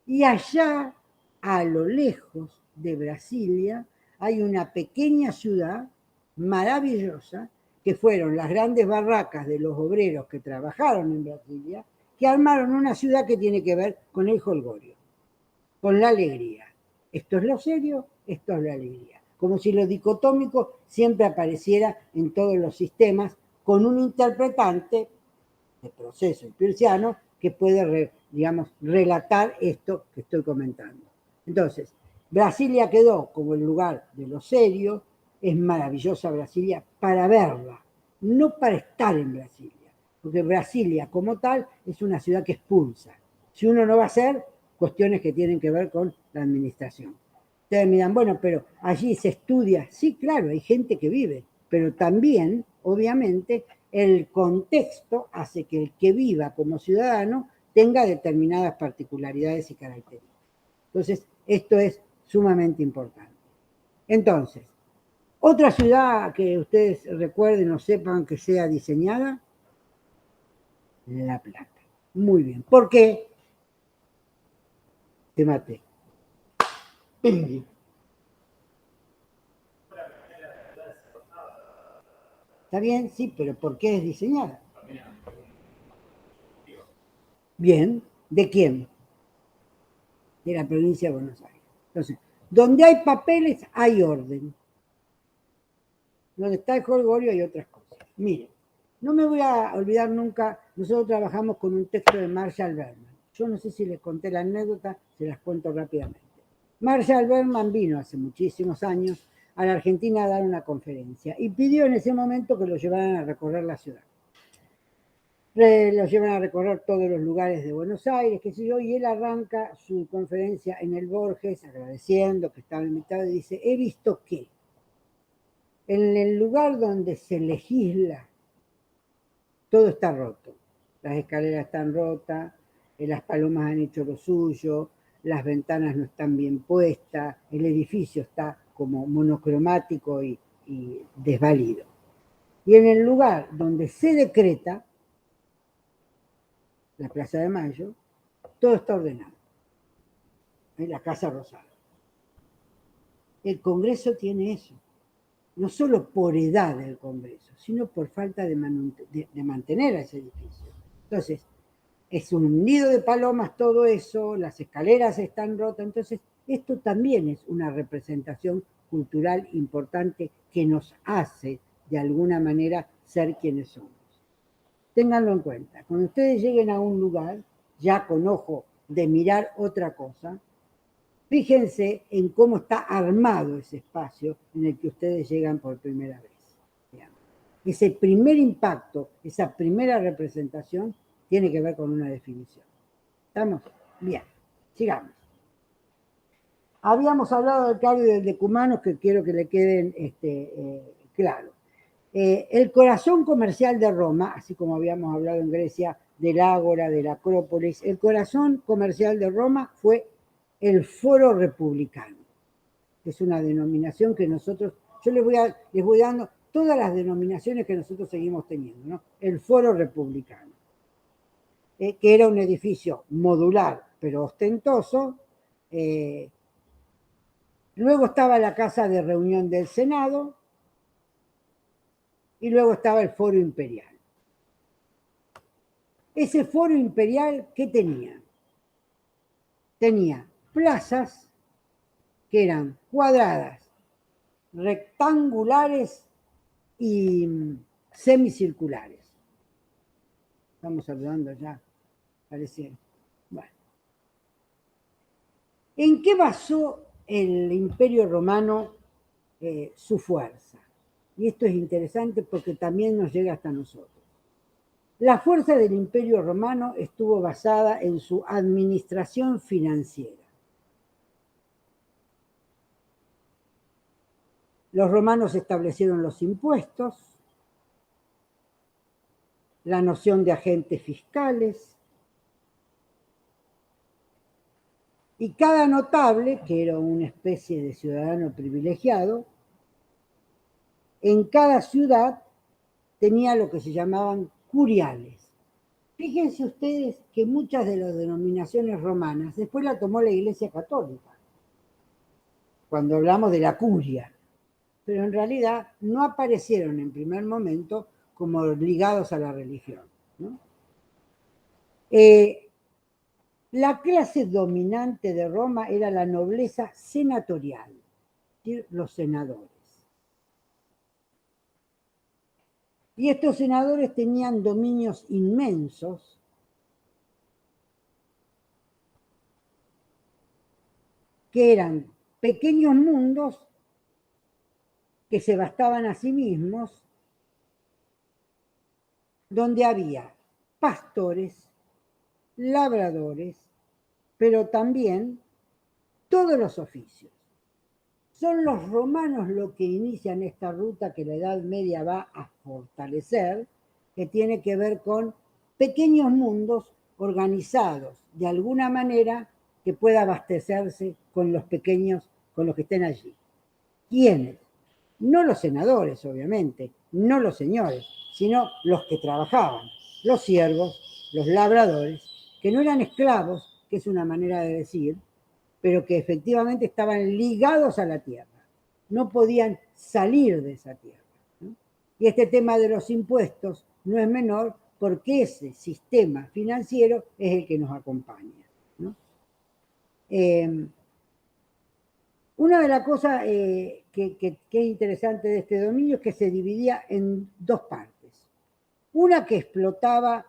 A: Y allá, a lo lejos de Brasilia, hay una pequeña ciudad maravillosa, que fueron las grandes barracas de los obreros que trabajaron en Brasilia, que armaron una ciudad que tiene que ver con el jolgorio, con la alegría. Esto es lo serio, esto es la alegría. Como si lo dicotómico siempre apareciera en todos los sistemas, con un interpretante de Proceso y Pirciano que puede, digamos, relatar esto que estoy comentando. Entonces, Brasilia quedó como el lugar de lo serio, es maravillosa Brasilia para verla, no para estar en Brasilia, porque Brasilia como tal es una ciudad que expulsa. Si uno no va a hacer cuestiones que tienen que ver con la administración. Ustedes me dirán, bueno, pero allí se estudia. Sí, claro, hay gente que vive, pero también, obviamente, el contexto hace que el que viva como ciudadano tenga determinadas particularidades y características. Entonces, esto es sumamente importante. Entonces, otra ciudad que ustedes recuerden o sepan que sea diseñada, La Plata. Muy bien. ¿Por qué? Te maté. ¿Está bien? Sí, pero ¿por qué es diseñada? Bien. ¿De quién? De la provincia de Buenos Aires. Entonces, donde hay papeles hay orden. Donde está el jolgorio hay otras cosas. Miren, no me voy a olvidar nunca, nosotros trabajamos con un texto de Marshall Berman. Yo no sé si les conté la anécdota, se las cuento rápidamente. Marshall Berman vino hace muchísimos años a la Argentina a dar una conferencia y pidió en ese momento que lo llevaran a recorrer la ciudad. Lo llevan a recorrer todos los lugares de Buenos Aires, qué sé yo, y él arranca su conferencia en el Borges agradeciendo que estaba invitado y dice, he visto que en el lugar donde se legisla, todo está roto. Las escaleras están rotas, las palomas han hecho lo suyo, las ventanas no están bien puestas, el edificio está como monocromático y desvalido. Y en el lugar donde se decreta, la Plaza de Mayo, todo está ordenado. En la Casa Rosada. El Congreso tiene eso. No solo por edad del Congreso, sino por falta de mantener a ese edificio. Entonces, es un nido de palomas todo eso, las escaleras están rotas, entonces esto también es una representación cultural importante que nos hace de alguna manera ser quienes somos. Ténganlo en cuenta, cuando ustedes lleguen a un lugar, ya con ojo de mirar otra cosa, fíjense en cómo está armado ese espacio en el que ustedes llegan por primera vez. Digamos. Ese primer impacto, esa primera representación, tiene que ver con una definición. ¿Estamos? Bien, sigamos. Habíamos hablado del Claudio y del Decumanos, que quiero que le queden claros. El corazón comercial de Roma, así como habíamos hablado en Grecia del Ágora, de la Acrópolis, el corazón comercial de Roma fue el Foro Republicano. Es una denominación que nosotros, yo les voy dando todas las denominaciones que nosotros seguimos teniendo, ¿no? El Foro Republicano, que era un edificio modular, pero ostentoso. Luego estaba la Casa de Reunión del Senado y luego estaba el Foro Imperial. Ese Foro Imperial, ¿qué tenía? Tenía plazas que eran cuadradas, rectangulares y semicirculares. Estamos hablando ya, parece. Bueno. ¿En qué basó el Imperio Romano su fuerza? Y esto es interesante porque también nos llega hasta nosotros. La fuerza del Imperio Romano estuvo basada en su administración financiera. Los romanos establecieron los impuestos, la noción de agentes fiscales, y cada notable, que era una especie de ciudadano privilegiado, en cada ciudad tenía lo que se llamaban curiales. Fíjense ustedes que muchas de las denominaciones romanas después la tomó la Iglesia Católica, cuando hablamos de la curia, pero en realidad no aparecieron en primer momento como ligados a la religión, ¿no? La clase dominante de Roma era la nobleza senatorial, es decir, los senadores. Y estos senadores tenían dominios inmensos que eran pequeños mundos que se bastaban a sí mismos, donde había pastores, labradores, pero también todos los oficios. Son los romanos los que inician esta ruta que la Edad Media va a fortalecer, que tiene que ver con pequeños mundos organizados de alguna manera que pueda abastecerse con los pequeños, con los que estén allí. ¿Quiénes? No los senadores, obviamente, no los señores, sino los que trabajaban, los siervos, los labradores, que no eran esclavos, que es una manera de decir, pero que efectivamente estaban ligados a la tierra, no podían salir de esa tierra, ¿no? Y este tema de los impuestos no es menor porque ese sistema financiero es el que nos acompaña, ¿no? Una de las cosas que es interesante de este dominio es que se dividía en dos partes. Una que explotaba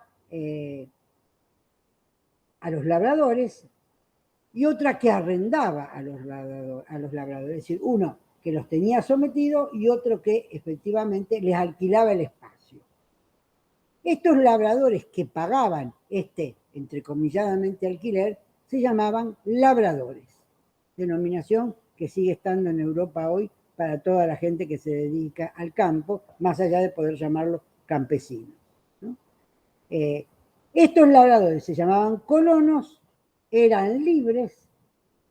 A: a los labradores y otra que arrendaba a los labradores. Es decir, uno que los tenía sometidos y otro que efectivamente les alquilaba el espacio. Estos labradores que pagaban este, entrecomilladamente, alquiler, se llamaban labradores, denominación que sigue estando en Europa hoy para toda la gente que se dedica al campo, más allá de poder llamarlos campesinos, ¿no? Estos labradores se llamaban colonos, eran libres,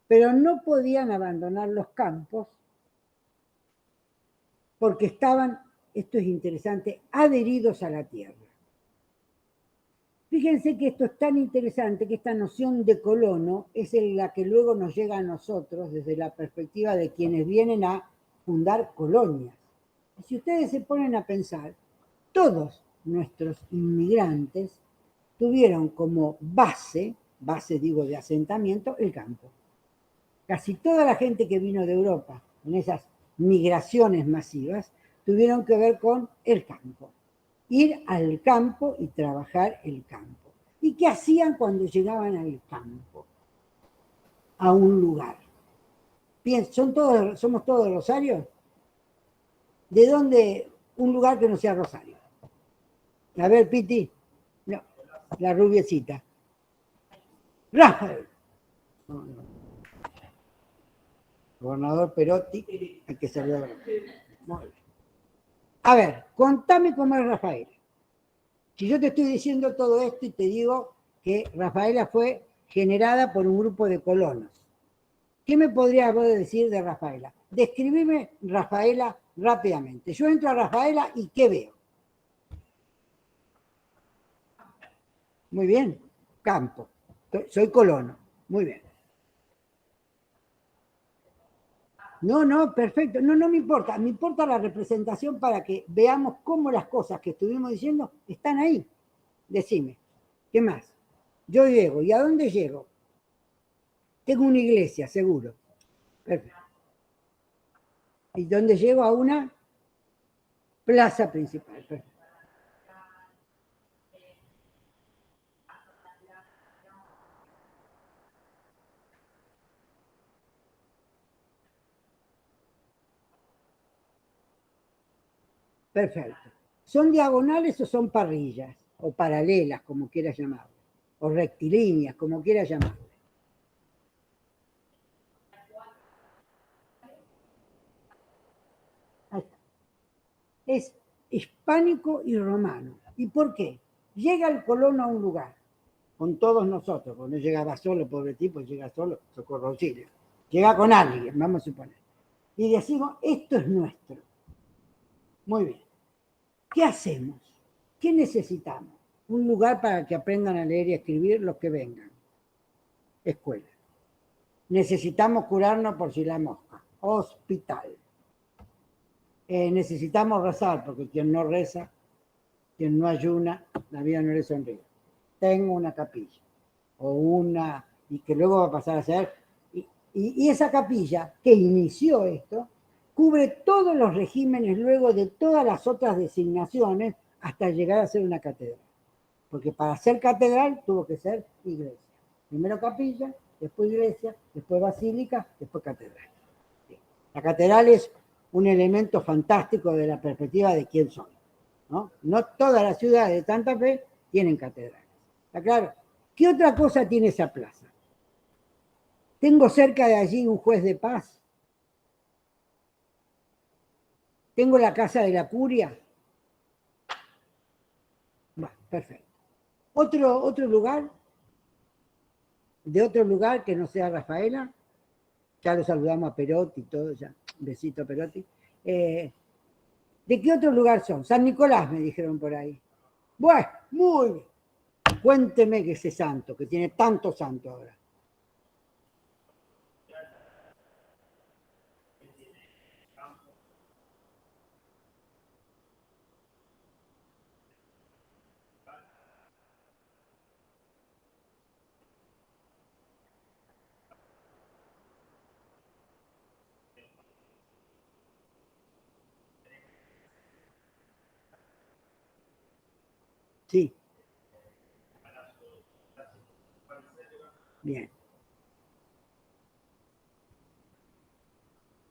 A: pero no podían abandonar los campos porque estaban, esto es interesante, adheridos a la tierra. Fíjense que esto es tan interesante que esta noción de colono es la que luego nos llega a nosotros desde la perspectiva de quienes vienen a fundar colonias. Y si ustedes se ponen a pensar, todos nuestros inmigrantes tuvieron como base digo de asentamiento, el campo. Casi toda la gente que vino de Europa en esas migraciones masivas tuvieron que ver con el campo. Ir al campo y trabajar el campo. ¿Y qué hacían cuando llegaban al campo? A un lugar. Bien, ¿somos todos de Rosario? ¿De dónde un lugar que no sea Rosario? A ver, Piti. No, la rubiecita. Rafael. Gobernador Perotti, hay que saludar. Muy bien. A ver, contame cómo es Rafaela. Si yo te estoy diciendo todo esto y te digo que Rafaela fue generada por un grupo de colonos, ¿qué me podrías decir de Rafaela? Describime Rafaela rápidamente. Yo entro a Rafaela y ¿qué veo? Muy bien, campo. Soy colono. Muy bien. No, perfecto. No me importa. Me importa la representación para que veamos cómo las cosas que estuvimos diciendo están ahí. Decime, ¿qué más? Yo llego. ¿Y a dónde llego? Tengo una iglesia, seguro. Perfecto. ¿Y dónde llego? A una plaza principal. Perfecto. Perfecto. ¿Son diagonales o son parrillas? O paralelas, como quieras llamarlo. O rectilíneas, como quieras llamarlo. Ahí está. Es hispánico y romano. ¿Y por qué? Llega el colono a un lugar, con todos nosotros, porque no llegaba solo, pobre tipo, llega solo, socorro auxilio. Llega con alguien, vamos a suponer. Y decimos, esto es nuestro. Muy bien. ¿Qué hacemos? ¿Qué necesitamos? Un lugar para que aprendan a leer y a escribir los que vengan. Escuela. Necesitamos curarnos por si la mosca. Hospital. Necesitamos rezar, porque quien no reza, quien no ayuna, la vida no le sonríe. Tengo una capilla. O una, y que luego va a pasar a ser. Y esa capilla que inició esto, cubre todos los regímenes luego de todas las otras designaciones hasta llegar a ser una catedral. Porque para ser catedral tuvo que ser iglesia. Primero capilla, después iglesia, después basílica, después catedral. La catedral es un elemento fantástico de la perspectiva de quién son, ¿no? No todas las ciudades de Santa Fe tienen catedrales. ¿Está claro? ¿Qué otra cosa tiene esa plaza? Tengo cerca de allí un juez de paz. Tengo la casa de la curia. Bueno, perfecto. Otro lugar, de otro lugar que no sea Rafaela, ya lo saludamos a Perotti y todo, ya, besito a Perotti. ¿De qué otro lugar son? San Nicolás, me dijeron por ahí. Bueno, muy bien. Cuénteme que ese santo, que tiene tantos santos ahora. Sí. Bien.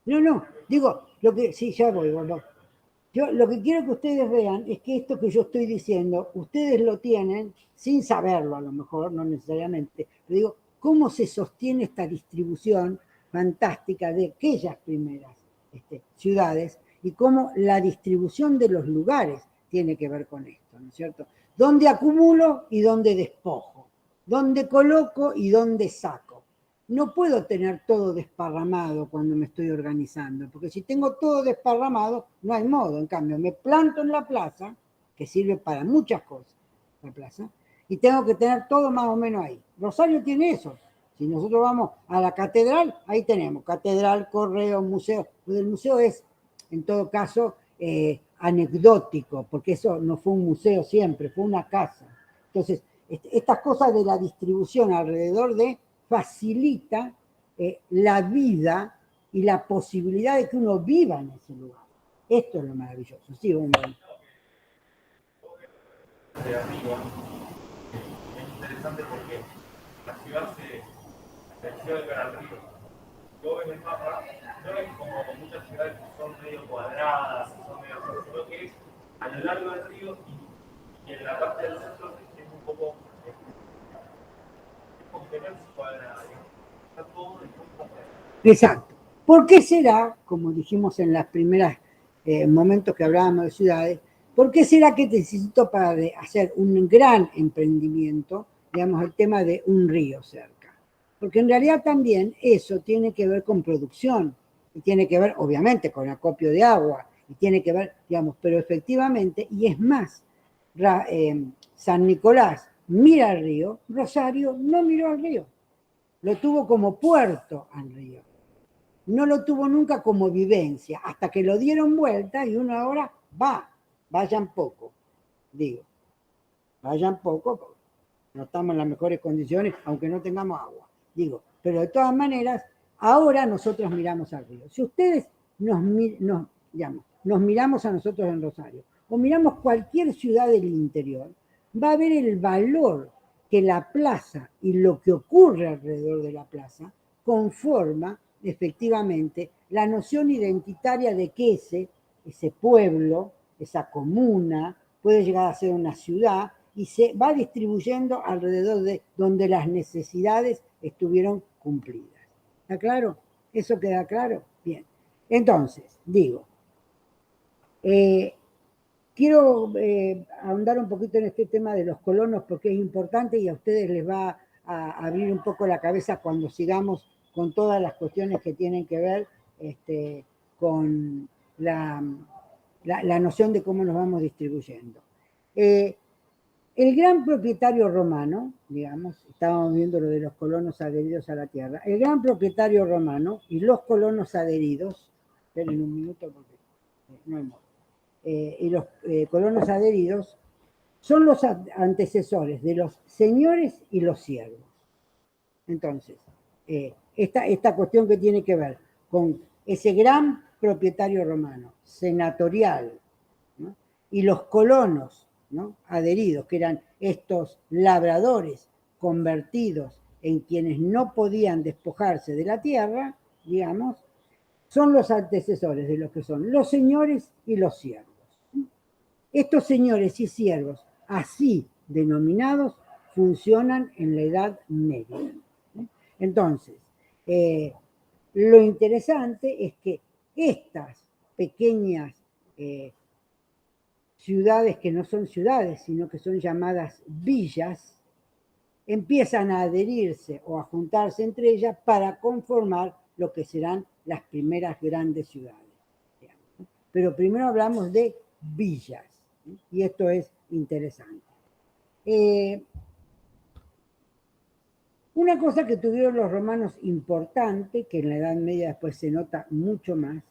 A: No, digo, lo que, sí, ya voy, no. Yo lo que quiero que ustedes vean es que esto que yo estoy diciendo, ustedes lo tienen sin saberlo a lo mejor, no necesariamente, pero digo, cómo se sostiene esta distribución fantástica de aquellas primeras ciudades y cómo la distribución de los lugares tiene que ver con esto, ¿no es cierto? ¿Dónde acumulo y dónde despojo? ¿Dónde coloco y dónde saco? No puedo tener todo desparramado cuando me estoy organizando, porque si tengo todo desparramado, no hay modo. En cambio, me planto en la plaza, que sirve para muchas cosas, la plaza, y tengo que tener todo más o menos ahí. Rosario tiene eso. Si nosotros vamos a la catedral, ahí tenemos catedral, correo, museo. Pues el museo es, en todo caso, anecdótico, porque eso no fue un museo siempre, fue una casa. Entonces, estas cosas de la distribución alrededor de facilita la vida y la posibilidad de que uno viva en ese lugar. Esto es lo maravilloso. Sí, bueno.
D: De arriba es interesante porque la ciudad se ve al río. Yo ves el mapa, no es como muchas ciudades que son medio cuadradas, son medio así, sino que es a lo largo del río y en la parte del centro es un poco que no es cuadrada, está todo en punto.
A: Exacto. ¿Por qué será, como dijimos en los primeros momentos que hablábamos de ciudades, por qué será que necesito para hacer un gran emprendimiento, digamos, el tema de un río cerca? Porque en realidad también eso tiene que ver con producción, y tiene que ver, obviamente, con acopio de agua, y tiene que ver, digamos, pero efectivamente, y es más, San Nicolás mira al río, Rosario no miró al río, lo tuvo como puerto al río. No lo tuvo nunca como vivencia, hasta que lo dieron vuelta y uno ahora vayan poco, digo, vayan poco, no estamos en las mejores condiciones, aunque no tengamos agua, digo, pero de todas maneras, ahora nosotros miramos al río. Si ustedes nos miramos a nosotros en Rosario, o miramos cualquier ciudad del interior, va a ver el valor que la plaza y lo que ocurre alrededor de la plaza conforma efectivamente la noción identitaria de que ese pueblo, esa comuna, puede llegar a ser una ciudad y se va distribuyendo alrededor de donde las necesidades estuvieron cumplidas. ¿Está claro? ¿Eso queda claro? Bien. Entonces, digo, quiero ahondar un poquito en este tema de los colonos porque es importante y a ustedes les va a abrir un poco la cabeza cuando sigamos con todas las cuestiones que tienen que ver con la noción de cómo nos vamos distribuyendo. El gran propietario romano, digamos, estábamos viendo lo de los colonos adheridos a la tierra, el gran propietario romano y los colonos adheridos, esperen un minuto porque no hay modo, y los colonos adheridos son los antecesores de los señores y los siervos. Entonces, esta cuestión que tiene que ver con ese gran propietario romano, senatorial, ¿no? Y los colonos, ¿no? Adheridos, que eran estos labradores convertidos en quienes no podían despojarse de la tierra, digamos, son los antecesores de lo que son los señores y los siervos. Estos señores y siervos, así denominados, funcionan en la Edad Media. Entonces, lo interesante es que estas pequeñas ciudades que no son ciudades, sino que son llamadas villas, empiezan a adherirse o a juntarse entre ellas para conformar lo que serán las primeras grandes ciudades. Pero primero hablamos de villas, y esto es interesante. Una cosa que tuvieron los romanos importante, que en la Edad Media después se nota mucho más,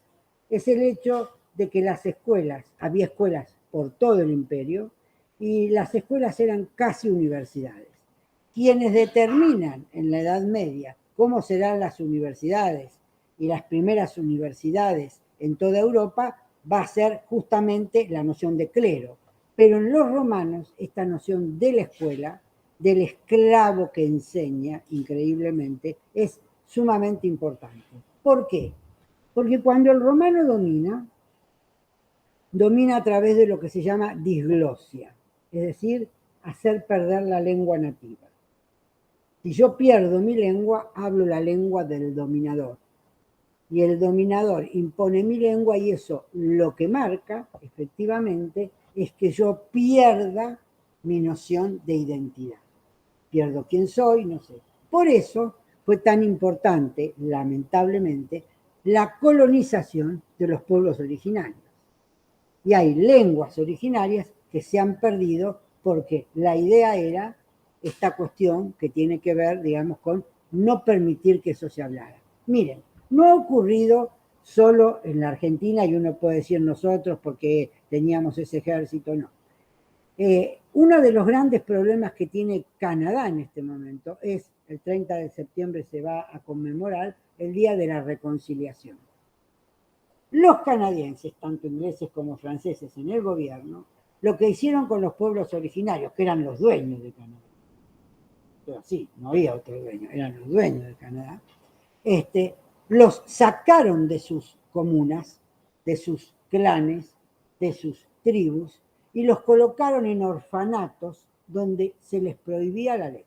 A: es el hecho de que las escuelas, había escuelas por todo el imperio, y las escuelas eran casi universidades. Quienes determinan en la Edad Media cómo serán las universidades y las primeras universidades en toda Europa va a ser justamente la noción de clero. Pero en los romanos esta noción de la escuela, del esclavo que enseña, increíblemente, es sumamente importante. ¿Por qué? Porque cuando el romano domina a través de lo que se llama disglosia, es decir, hacer perder la lengua nativa. Si yo pierdo mi lengua, hablo la lengua del dominador. Y el dominador impone mi lengua y eso lo que marca, efectivamente, es que yo pierda mi noción de identidad. Pierdo quién soy, no sé. Por eso fue tan importante, lamentablemente, la colonización de los pueblos originarios. Y hay lenguas originarias que se han perdido porque la idea era esta cuestión que tiene que ver, digamos, con no permitir que eso se hablara. Miren, no ha ocurrido solo en la Argentina, y uno puede decir nosotros porque teníamos ese ejército, no. Uno de los grandes problemas que tiene Canadá en este momento es, el 30 de septiembre se va a conmemorar el Día de la Reconciliación. Los canadienses, tanto ingleses como franceses en el gobierno, lo que hicieron con los pueblos originarios, que eran los dueños de Canadá, pero sí, no había otro dueño, eran los dueños de Canadá, los sacaron de sus comunas, de sus clanes, de sus tribus, y los colocaron en orfanatos donde se les prohibía la lengua.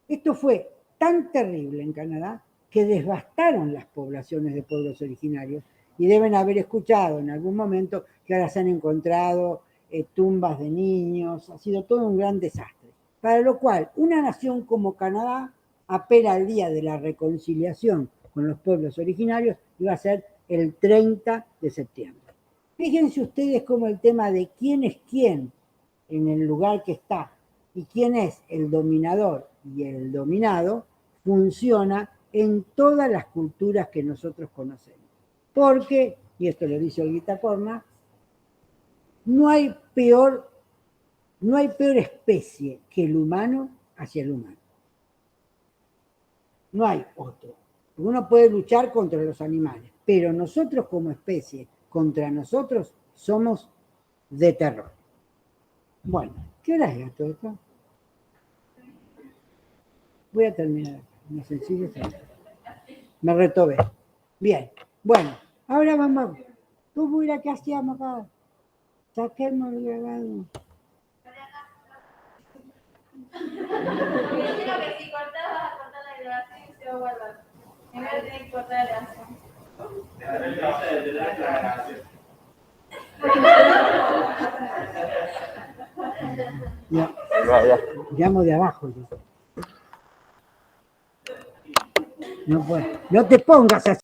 A: Esto fue tan terrible en Canadá que devastaron las poblaciones de pueblos originarios, y deben haber escuchado en algún momento que ahora se han encontrado tumbas de niños, ha sido todo un gran desastre. Para lo cual, una nación como Canadá apela al Día de la Reconciliación con los pueblos originarios y va a ser el 30 de septiembre. Fíjense ustedes cómo el tema de quién es quién en el lugar que está y quién es el dominador y el dominado funciona en todas las culturas que nosotros conocemos. Porque, y esto lo dice Olguita Corna, no hay peor especie que el humano hacia el humano. No hay otro. Uno puede luchar contra los animales, pero nosotros como especie, contra nosotros, somos de terror. Bueno, ¿qué hora es todo esto? Voy a terminar. Una sencilla. Me retobé. Bien. Bueno, ahora vamos. ¿Tú mira qué hacíamos acá? Saquemos el grabado.
B: Me dijeron que si cortaba la grabación y se va a guardar. En vez de tener que cortar la grabación.
A: Ya. Llamo de abajo. Yo. No te pongas así.